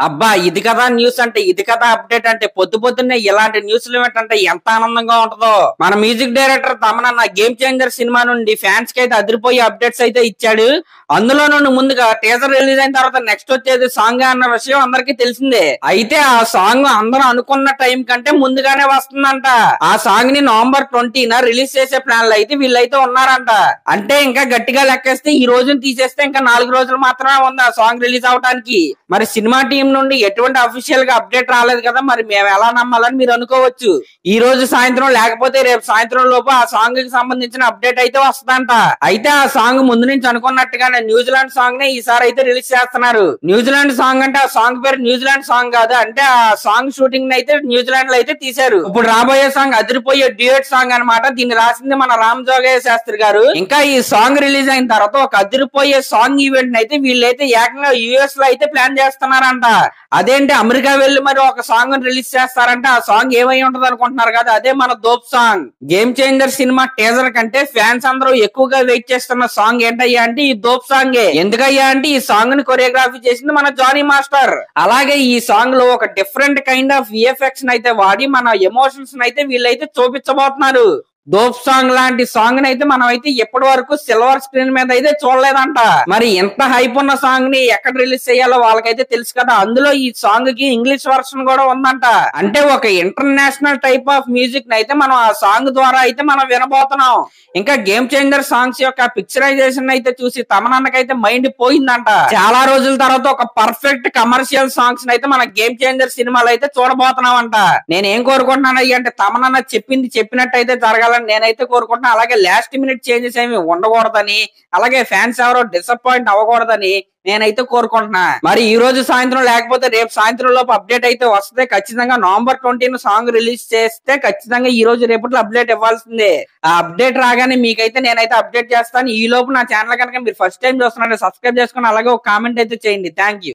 అబ్బా ఇది కదా న్యూస్ అంటే, ఇది కదా అప్డేట్ అంటే, పొద్దు పొద్దున్నే ఇలాంటి న్యూస్లు ఏమిటంటే ఎంత ఆనందంగా ఉంటుందో. మన మ్యూజిక్ డైరెక్టర్ తమనన్న గేమ్ చేంజర్ సినిమా నుండి ఫ్యాన్స్ కి అయితే అదిరిపోయే అప్డేట్స్ అయితే ఇచ్చాడు. అందులో నుండి ముందుగా టీజర్ రిలీజ్ అయిన తర్వాత నెక్స్ట్ వచ్చేది సాంగ్ అన్న విషయం అందరికీ తెలిసిందే. అయితే ఆ సాంగ్ అందరూ అనుకున్న టైం కంటే ముందుగానే వస్తుందంట. ఆ సాంగ్ ని నవంబర్ 20న రిలీజ్ చేసే ప్లాన్లు అయితే వీళ్ళైతే ఉన్నారంట. అంటే ఇంకా గట్టిగా లెక్కేస్తే ఈ రోజుని తీసేస్తే ఇంకా 4 రోజులు మాత్రమే ఉంది ఆ సాంగ్ రిలీజ్ అవడానికి. మరి సినిమా టీం నుండి ఎటువంటి అఫీషియల్ గా అప్డేట్ రాలేదు కదా, మరి మేము ఎలా నమ్మాలని మీరు అనుకోవచ్చు. ఈ రోజు సాయంత్రం లేకపోతే రేపు సాయంత్రం లోపు ఆ సాంగ్ కి సంబంధించిన అప్డేట్ అయితే వస్తుందంట. అయితే ఆ సాంగ్ ముందు నుంచి అనుకున్నట్టుగానే న్యూజిలాండ్ సాంగ్ నే ఈసారి అయితే రిలీజ్ చేస్తున్నారు. న్యూజిలాండ్ సాంగ్ అంటే ఆ సాంగ్ పేరు న్యూజిలాండ్ సాంగ్ కాదు, అంటే ఆ సాంగ్ షూటింగ్ అయితే న్యూజిలాండ్ లో అయితే తీశారు. ఇప్పుడు రాబోయే సాంగ్ అదిరిపోయే డ్యూయట్ సాంగ్ అన్నమాట. దీన్ని రాసింది మన రామ్ జోగయ్య శాస్త్రి గారు. ఇంకా ఈ సాంగ్ రిలీజ్ అయిన తర్వాత ఒక అదిరిపోయే సాంగ్ ఈవెంట్ అయితే వీళ్ళైతే ఏకంగా యుఎస్ లో అయితే ప్లాన్ చేస్తున్నారంట. అదేంటి అమెరికా వెళ్లి మరి ఒక సాంగ్ రిలీజ్ చేస్తారంటే ఆ సాంగ్ ఏమై ఉంటది అనుకుంటున్నారు కదా, అదే మన dope song. Game changer cinema teaser కంటే ఫ్యాన్స్ అందరూ ఎక్కువగా వెయిట్ చేస్తున్న సాంగ్ ఏంటయ్యా అంటే ఈ దోప్ సాంగే. ఎందుకయ్యా అంటే ఈ సాంగ్ ని కొరియోగ్రఫీ చేసింది మన జానీ మాస్టర్. అలాగే ఈ సాంగ్ లో ఒక డిఫరెంట్ కైండ్ ఆఫ్ విఎఫ్ఎక్స్ అయితే వాడి మన ఎమోషన్స్ అయితే వీళ్ళైతే చూపించబోతున్నారు. దోప్ సాంగ్ లాంటి సాంగ్ అయితే మనం అయితే ఎప్పటి వరకు సిల్వర్ స్క్రీన్ మీద అయితే చూడలేదంట. మరి ఎంత హైప్ ఉన్న సాంగ్ ని ఎక్కడ రిలీజ్ చేయాలో వాళ్ళకైతే తెలుసు కదా. అందులో ఈ సాంగ్ కి ఇంగ్లీష్ వర్షన్ కూడా ఉందంట. అంటే ఒక ఇంటర్నేషనల్ టైప్ ఆఫ్ మ్యూజిక్ అయితే మనం ఆ సాంగ్ ద్వారా అయితే మనం వినబోతున్నాం. ఇంకా గేమ్ చేంజర్ సాంగ్స్ యొక్క పిక్చరైజేషన్ అయితే చూసి తమనన్నకైతే మైండ్ పోయిందంట. చాలా రోజుల తర్వాత ఒక పర్ఫెక్ట్ కమర్షియల్ సాంగ్స్ అయితే మన గేమ్ చేంజర్ సినిమాలో అయితే చూడబోతున్నాం అంట. నేనేం కోరుకుంటున్నాను అంటే తమనన్న చెప్పింది చెప్పినట్టు అయితే జరగాలని నేనైతే కోరుకుంటున్నా. అలాగే లాస్ట్ మినిట్ చేంజెస్ ఏమి ఉండకూడదని, అలాగే ఫ్యాన్స్ ఎవరో డిసప్పాయింట్ అవ్వకూడదని నేనైతే కోరుకుంటున్నా. మరి ఈ రోజు సాయంత్రం లేకపోతే రేపు సాయంత్రం లోపు అప్డేట్ అయితే వస్తే ఖచ్చితంగా నవంబర్ 20 సాంగ్ రిలీజ్ చేస్తే ఖచ్చితంగా ఈ రోజు రేపట్లో అప్డేట్ ఇవ్వాల్సిందే. ఆ అప్డేట్ రాగానే మీకైతే నేనైతే అప్డేట్ చేస్తాను. ఈ లోపు నా ఛానల్ కనుక మీరు ఫస్ట్ టైం చూస్తున్నారంటే సబ్స్క్రైబ్ చేసుకుని అలాగే ఒక కామెంట్ అయితే చేయండి. Thank you.